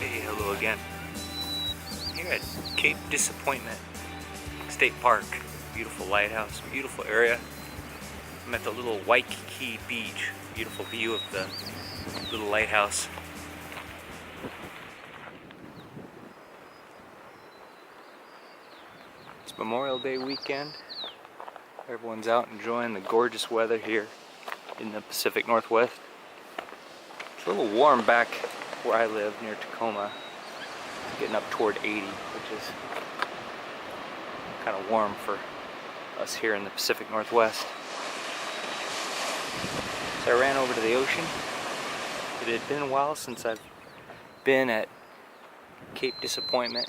Hey, hello again. Here at Cape Disappointment State Park. Beautiful lighthouse, beautiful area. I'm at the little Waikiki beach. Beautiful view of the little lighthouse. It's Memorial Day weekend. Everyone's out enjoying the gorgeous weather here in the Pacific Northwest. It's a little warm back where I live near Tacoma. Getting up toward 80, which is kind of warm for us here in the Pacific Northwest. So I ran over to the ocean. It had been a while since I've been at Cape Disappointment.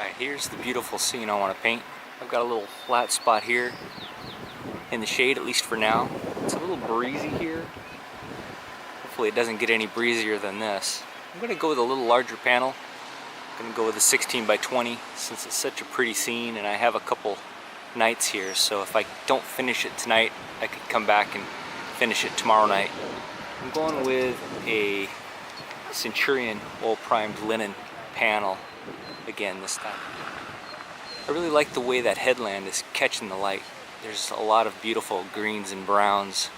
Alright, here's the beautiful scene I want to paint. I've got a little flat spot here in the shade, at least for now. It's a little breezy here. Hopefully it doesn't get any breezier than this. I'm going to go with a little larger panel. I'm going to go with a 16 by 20 since it's such a pretty scene and I have a couple nights here. So if I don't finish it tonight, I could come back and finish it tomorrow night. I'm going with a Centurion oil primed linen panel again this time. I really like the way that headland is catching the light. There's a lot of beautiful greens and browns,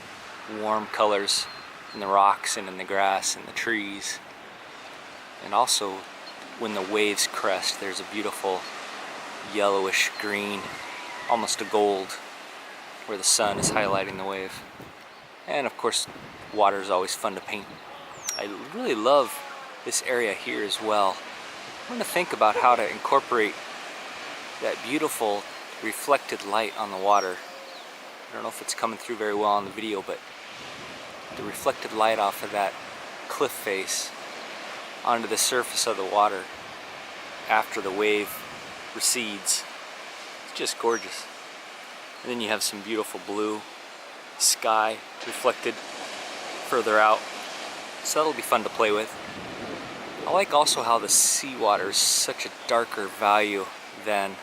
warm colors in the rocks and in the grass and the trees. And also when the waves crest, there's a beautiful yellowish green, almost a gold, where the sun is highlighting the wave. And of course, water is always fun to paint. I really love this area here as well. I'm going to think about how to incorporate that beautiful reflected light on the water. I don't know if it's coming through very well on the video, but the reflected light off of that cliff face onto the surface of the water after the wave recedes. It's just gorgeous. And then you have some beautiful blue sky reflected further out. So that'll be fun to play with. I like also how the seawater is such a darker value than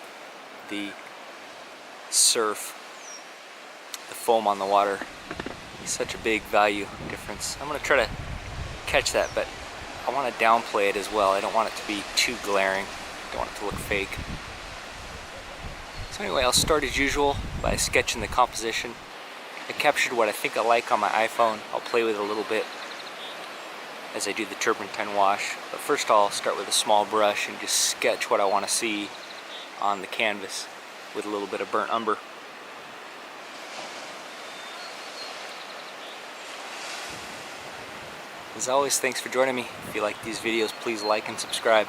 the surf. The foam on the water is such a big value difference. I'm going to try to catch that, but I want to downplay it as well. I don't want it to be too glaring. I don't want it to look fake. So anyway, I'll start as usual by sketching the composition. I captured what I think I like on my iPhone. I'll play with it a little bit as I do the turpentine wash. But first I'll start with a small brush and just sketch what I want to see on the canvas with a little bit of burnt umber. As always, thanks for joining me. If you like these videos, please like and subscribe.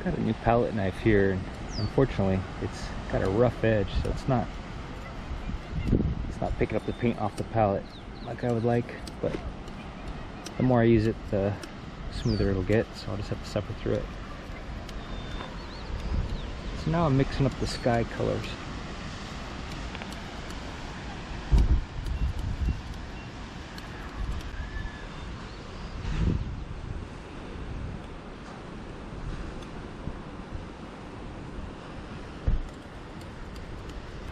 Got a new palette knife here, and unfortunately it's got a rough edge, so it's not picking up the paint off the palette like I would like, but the more I use it, the smoother it'll get, so I'll just have to suffer through it. So now I'm mixing up the sky colors.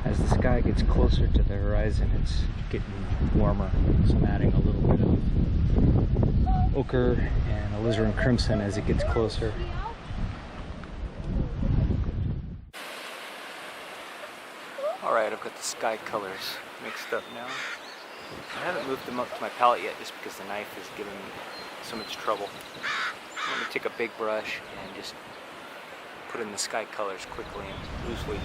As the sky gets closer to the horizon, it's getting warmer, so I'm adding a little bit of ochre and alizarin crimson as it gets closer. Alright, I've got the sky colors mixed up now. I haven't moved them up to my palette yet just because the knife is giving me so much trouble. I'm going to take a big brush and just put in the sky colors quickly and loosely.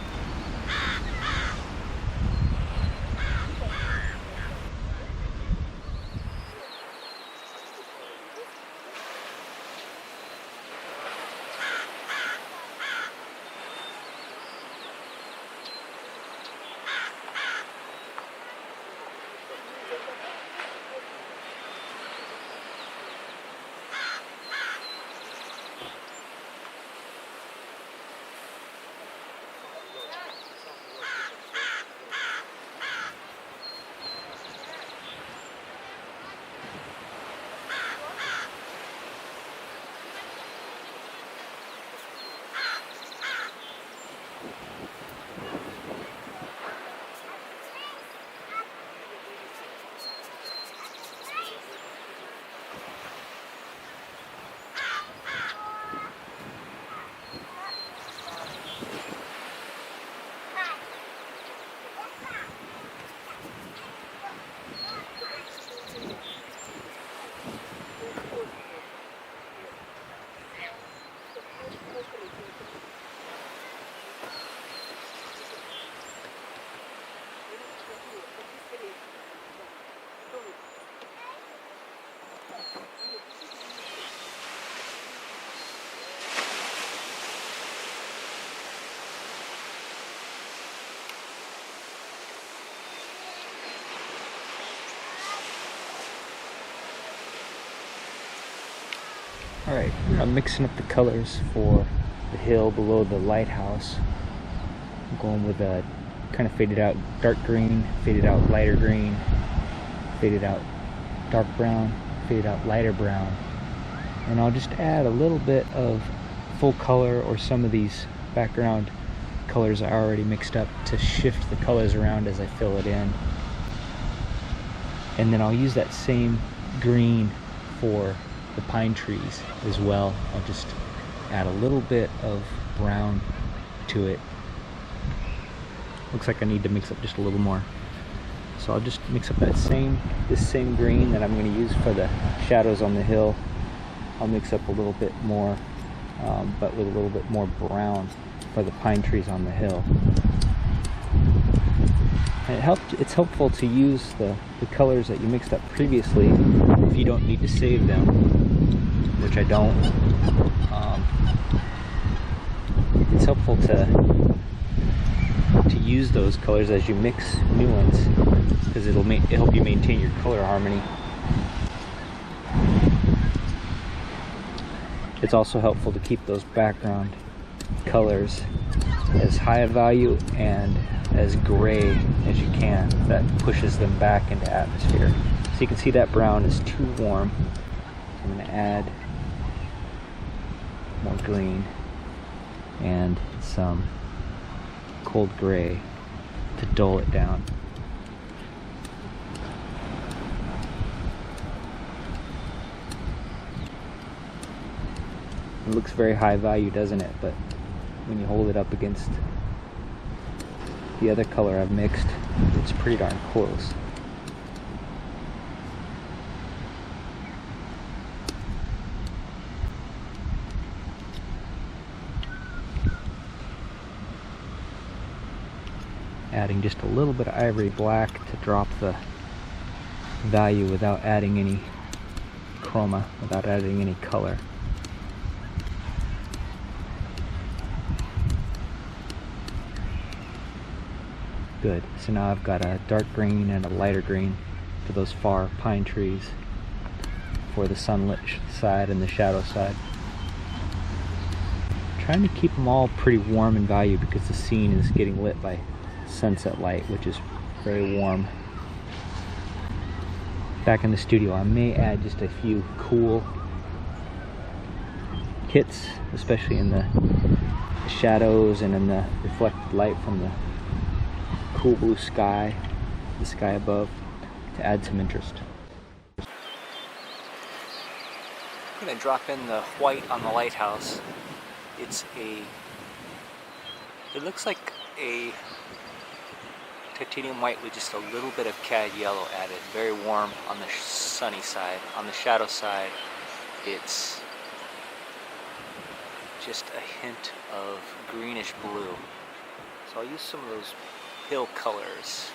Alright, I'm mixing up the colors for the hill below the lighthouse. I'm going with a kind of faded out dark green, faded out lighter green, faded out dark brown, faded out lighter brown. And I'll just add a little bit of full color or some of these background colors I already mixed up to shift the colors around as I fill it in. And then I'll use that same green for the pine trees as well. I'll just add a little bit of brown to it. Looks like I need to mix up just a little more. So I'll just mix up this same green that I'm going to use for the shadows on the hill. I'll mix up a little bit more, but with a little bit more brown for the pine trees on the hill. And it's helpful to use the colors that you mixed up previously if you don't need to save them, which I don't. It's helpful to use those colors as you mix new ones, because it'll help you maintain your color harmony. It's also helpful to keep those background colors as high a value and as gray as you can. That pushes them back into atmosphere. So you can see that brown is too warm. I'm going to add more green and some cold gray to dull it down. It looks very high value, doesn't it? But when you hold it up against the other color I've mixed, it's pretty darn close. Adding just a little bit of ivory black to drop the value without adding any chroma, without adding any color. good. So now I've got a dark green and a lighter green for those far pine trees for the sunlit side and the shadow side. Trying to keep them all pretty warm in value because the scene is getting lit by sunset light, which is very warm. Back in the studio, I may add just a few cool hits, especially in the shadows and in the reflected light from the cool blue sky, the sky above, to add some interest. I'm going to drop in the white on the lighthouse. It looks like a titanium white with just a little bit of cad yellow added. Very warm on the sunny side. On the shadow side, it's just a hint of greenish blue. So I'll use some of those hill colors,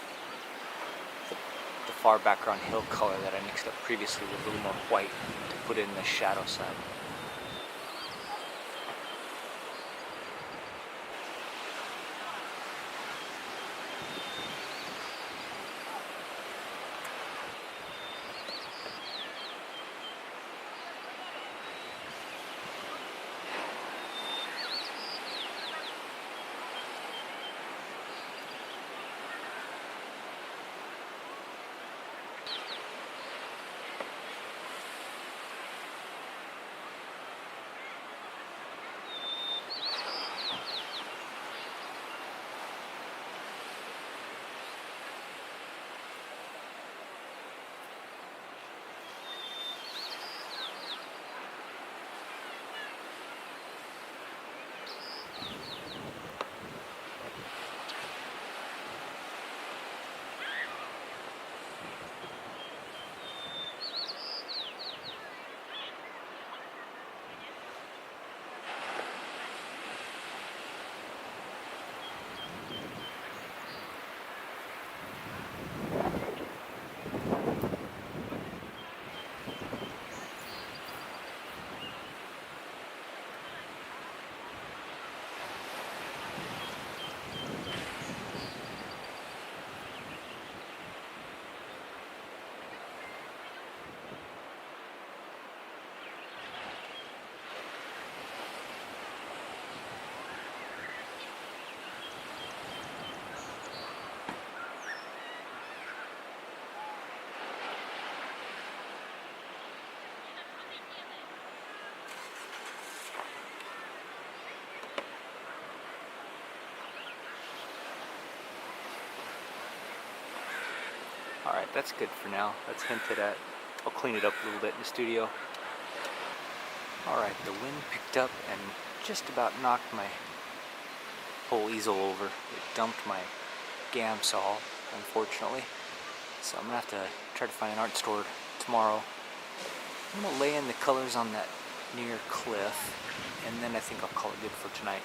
the far background hill color that I mixed up previously with a little more white to put in the shadow side. Alright, that's good for now. That's hinted at. I'll clean it up a little bit in the studio. Alright, the wind picked up and just about knocked my whole easel over. It dumped my gam saw, unfortunately. So I'm going to have to try to find an art store tomorrow. I'm going to lay in the colors on that near cliff, and then I think I'll call it good for tonight.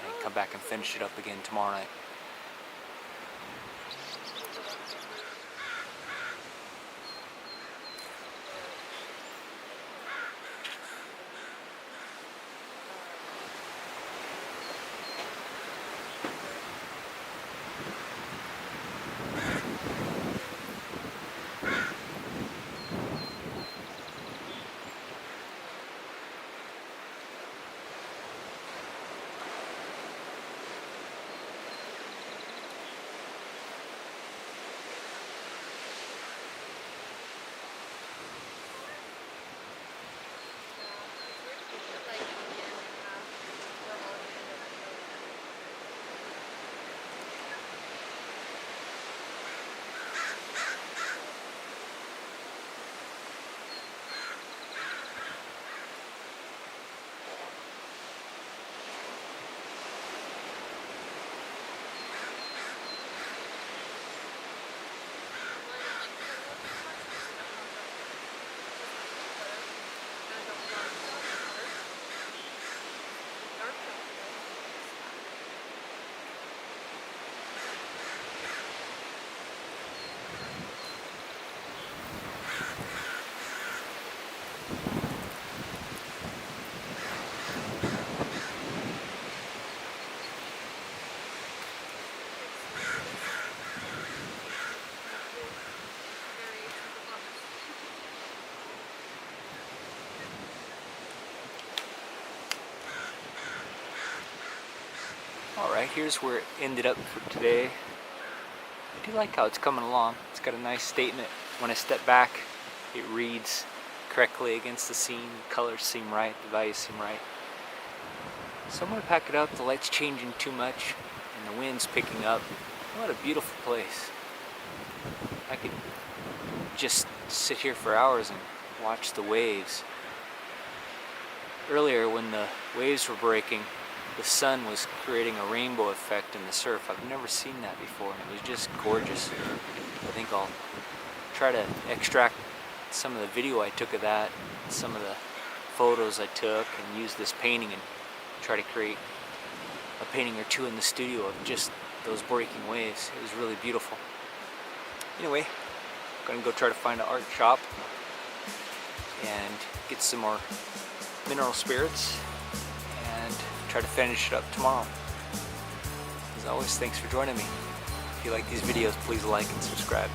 And come back and finish it up again tomorrow night. Alright, here's where it ended up for today. I do like how it's coming along. It's got a nice statement. When I step back, it reads correctly against the scene. The colors seem right, the values seem right. So I'm going to pack it up. The light's changing too much and the wind's picking up. What a beautiful place. I could just sit here for hours and watch the waves. Earlier when the waves were breaking, the sun was creating a rainbow effect in the surf. I've never seen that before, and it was just gorgeous. I think I'll try to extract some of the video I took of that, some of the photos I took, and use this painting and try to create a painting or two in the studio of just those breaking waves. It was really beautiful. Anyway, I'm gonna go try to find an art shop and get some more mineral spirits and try to finish it up tomorrow. As always, thanks for joining me. If you like these videos, please like and subscribe.